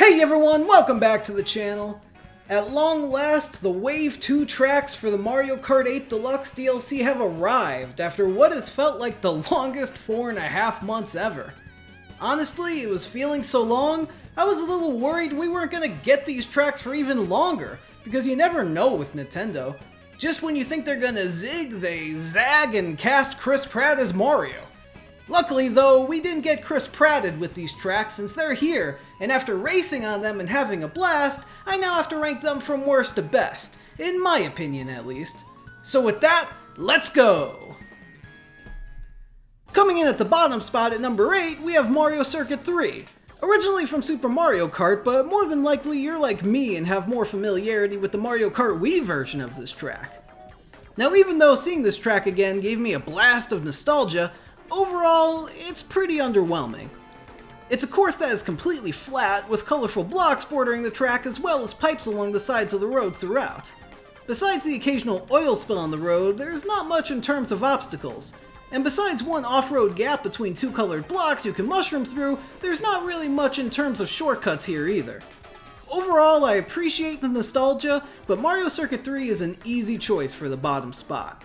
Hey everyone, welcome back to the channel. At long last, the Wave 2 tracks for the Mario Kart 8 Deluxe DLC have arrived after what has felt like the longest 4.5 months ever. Honestly, it was feeling so long, I was a little worried we weren't gonna get these tracks for even longer, because you never know with Nintendo. Just when you think they're gonna zig, they zag and cast Chris Pratt as Mario. Luckily though, we didn't get Chris Pratted with these tracks since they're here, and after racing on them and having a blast, I now have to rank them from worst to best, in my opinion at least. So with that, let's go! Coming in at the bottom spot at number 8, we have Mario Circuit 3. Originally from Super Mario Kart, but more than likely you're like me and have more familiarity with the Mario Kart Wii version of this track. Now even though seeing this track again gave me a blast of nostalgia, overall, it's pretty underwhelming. It's a course that is completely flat, with colorful blocks bordering the track as well as pipes along the sides of the road throughout. Besides the occasional oil spill on the road, there's not much in terms of obstacles. And besides one off-road gap between two colored blocks you can mushroom through, there's not really much in terms of shortcuts here either. Overall, I appreciate the nostalgia, but Mario Circuit 3 is an easy choice for the bottom spot.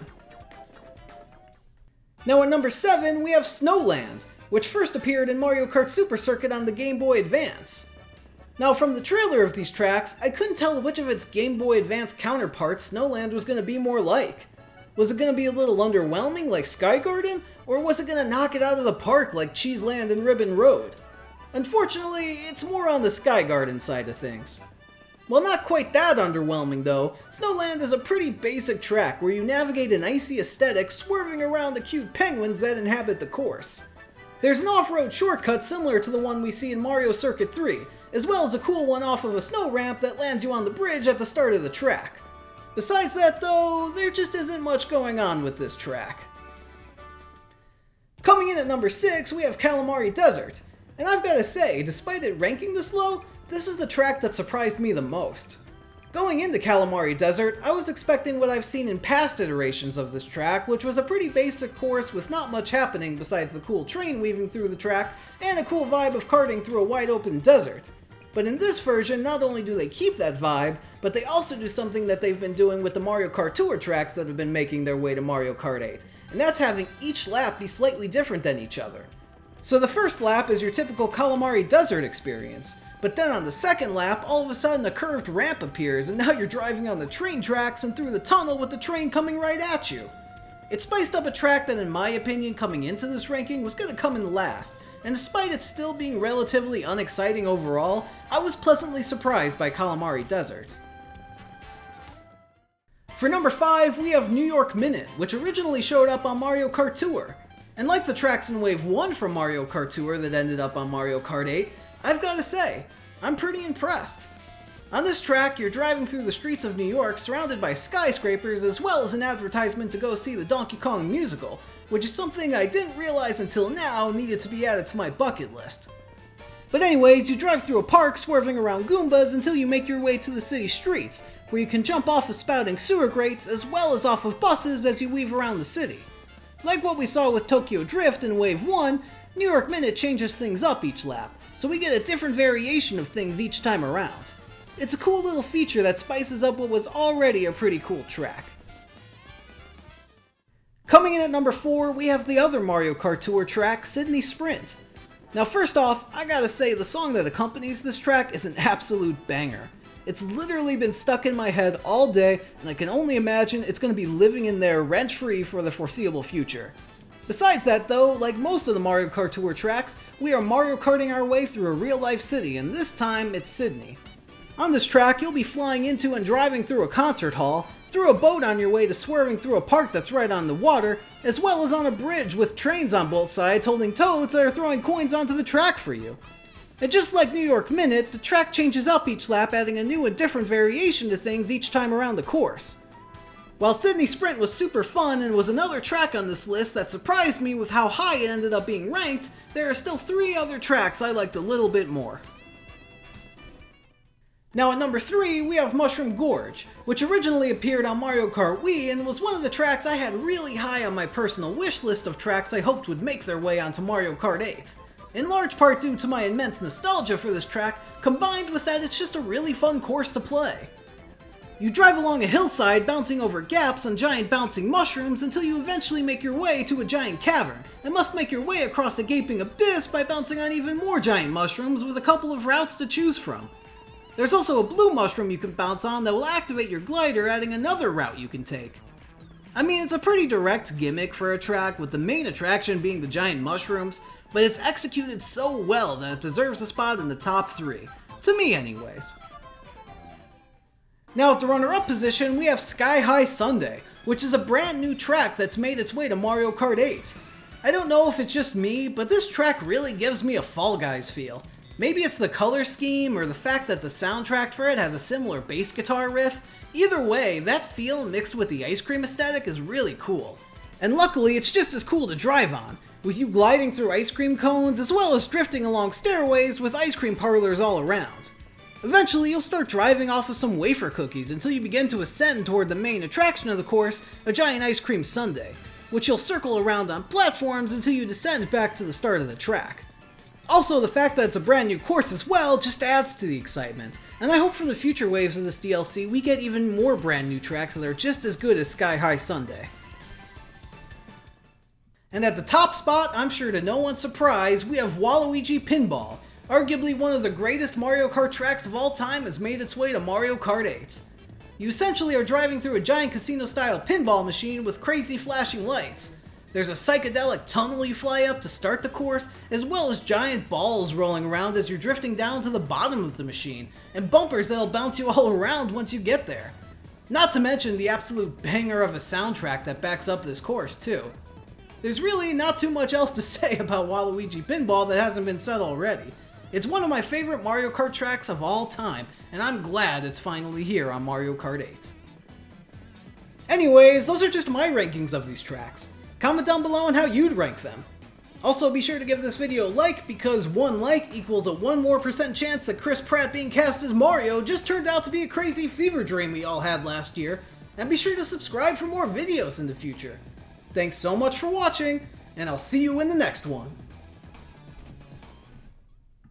Now at number 7, we have Snowland, which first appeared in Mario Kart Super Circuit on the Game Boy Advance. Now from the trailer of these tracks, I couldn't tell which of its Game Boy Advance counterparts Snowland was going to be more like. Was it going to be a little underwhelming like Sky Garden, or was it going to knock it out of the park like Cheeseland and Ribbon Road? Unfortunately, it's more on the Sky Garden side of things. While not quite that underwhelming though, Snowland is a pretty basic track where you navigate an icy aesthetic swerving around the cute penguins that inhabit the course. There's an off-road shortcut similar to the one we see in Mario Circuit 3, as well as a cool one off of a snow ramp that lands you on the bridge at the start of the track. Besides that though, there just isn't much going on with this track. Coming in at number 6, we have Kalimari Desert, and I've gotta say, despite it ranking this low, this is the track that surprised me the most. Going into Kalimari Desert, I was expecting what I've seen in past iterations of this track, which was a pretty basic course with not much happening besides the cool train weaving through the track and a cool vibe of karting through a wide open desert. But in this version, not only do they keep that vibe, but they also do something that they've been doing with the Mario Kart Tour tracks that have been making their way to Mario Kart 8, and that's having each lap be slightly different than each other. So the first lap is your typical Kalimari Desert experience. But then on the second lap, all of a sudden a curved ramp appears and now you're driving on the train tracks and through the tunnel with the train coming right at you. It spiced up a track that in my opinion coming into this ranking was going to come in last, and despite it still being relatively unexciting overall, I was pleasantly surprised by Kalimari Desert. For number 5, we have New York Minute, which originally showed up on Mario Kart Tour. And like the tracks in Wave 1 from Mario Kart Tour that ended up on Mario Kart 8, I've gotta say, I'm pretty impressed. On this track, you're driving through the streets of New York surrounded by skyscrapers as well as an advertisement to go see the Donkey Kong musical, which is something I didn't realize until now needed to be added to my bucket list. But anyways, you drive through a park swerving around Goombas until you make your way to the city streets, where you can jump off of spouting sewer grates as well as off of buses as you weave around the city. Like what we saw with Tokyo Drift in Wave 1, New York Minute changes things up each lap, so we get a different variation of things each time around. It's a cool little feature that spices up what was already a pretty cool track. Coming in at number 4, we have the other Mario Kart Tour track, Sydney Sprint. Now first off, I gotta say the song that accompanies this track is an absolute banger. It's literally been stuck in my head all day, and I can only imagine it's gonna be living in there rent-free for the foreseeable future. Besides that though, like most of the Mario Kart Tour tracks, we are Mario Karting our way through a real-life city, and this time it's Sydney. On this track, you'll be flying into and driving through a concert hall, through a boat on your way to swerving through a park that's right on the water, as well as on a bridge with trains on both sides holding toads that are throwing coins onto the track for you. And just like New York Minute, the track changes up each lap, adding a new and different variation to things each time around the course. While Sydney Sprint was super fun and was another track on this list that surprised me with how high it ended up being ranked, there are still 3 other tracks I liked a little bit more. Now at number 3, we have Mushroom Gorge, which originally appeared on Mario Kart Wii and was one of the tracks I had really high on my personal wish list of tracks I hoped would make their way onto Mario Kart 8. In large part due to my immense nostalgia for this track, Combined with that, it's just a really fun course to play. You drive along a hillside, bouncing over gaps on giant bouncing mushrooms until you eventually make your way to a giant cavern, and must make your way across a gaping abyss by bouncing on even more giant mushrooms with a couple of routes to choose from. There's also a blue mushroom you can bounce on that will activate your glider, adding another route you can take. I mean, it's a pretty direct gimmick for a track, with the main attraction being the giant mushrooms, but it's executed so well that it deserves a spot in the top 3. To me anyways. Now at the runner-up position, we have Sky High Sundae, which is a brand new track that's made its way to Mario Kart 8. I don't know if it's just me, but this track really gives me a Fall Guys feel. Maybe it's the color scheme or the fact that the soundtrack for it has a similar bass guitar riff. Either way, that feel mixed with the ice cream aesthetic is really cool. And luckily, it's just as cool to drive on, with you gliding through ice cream cones as well as drifting along stairways with ice cream parlors all around. Eventually, you'll start driving off of some wafer cookies until you begin to ascend toward the main attraction of the course, a giant ice cream sundae, which you'll circle around on platforms until you descend back to the start of the track. Also, the fact that it's a brand new course as well just adds to the excitement, and I hope for the future waves of this DLC we get even more brand new tracks that are just as good as Sky High Sundae. And at the top spot, I'm sure to no one's surprise, we have Waluigi Pinball. Arguably one of the greatest Mario Kart tracks of all time has made its way to Mario Kart 8. You essentially are driving through a giant casino-style pinball machine with crazy flashing lights. There's a psychedelic tunnel you fly up to start the course, as well as giant balls rolling around as you're drifting down to the bottom of the machine, and bumpers that'll bounce you all around once you get there. Not to mention the absolute banger of a soundtrack that backs up this course too. There's really not too much else to say about Waluigi Pinball that hasn't been said already. It's one of my favorite Mario Kart tracks of all time, and I'm glad it's finally here on Mario Kart 8. Anyways, those are just my rankings of these tracks. Comment down below on how you'd rank them. Also, be sure to give this video a like, because one like equals a 1% more chance that Chris Pratt being cast as Mario just turned out to be a crazy fever dream we all had last year. And be sure to subscribe for more videos in the future. Thanks so much for watching, and I'll see you in the next one.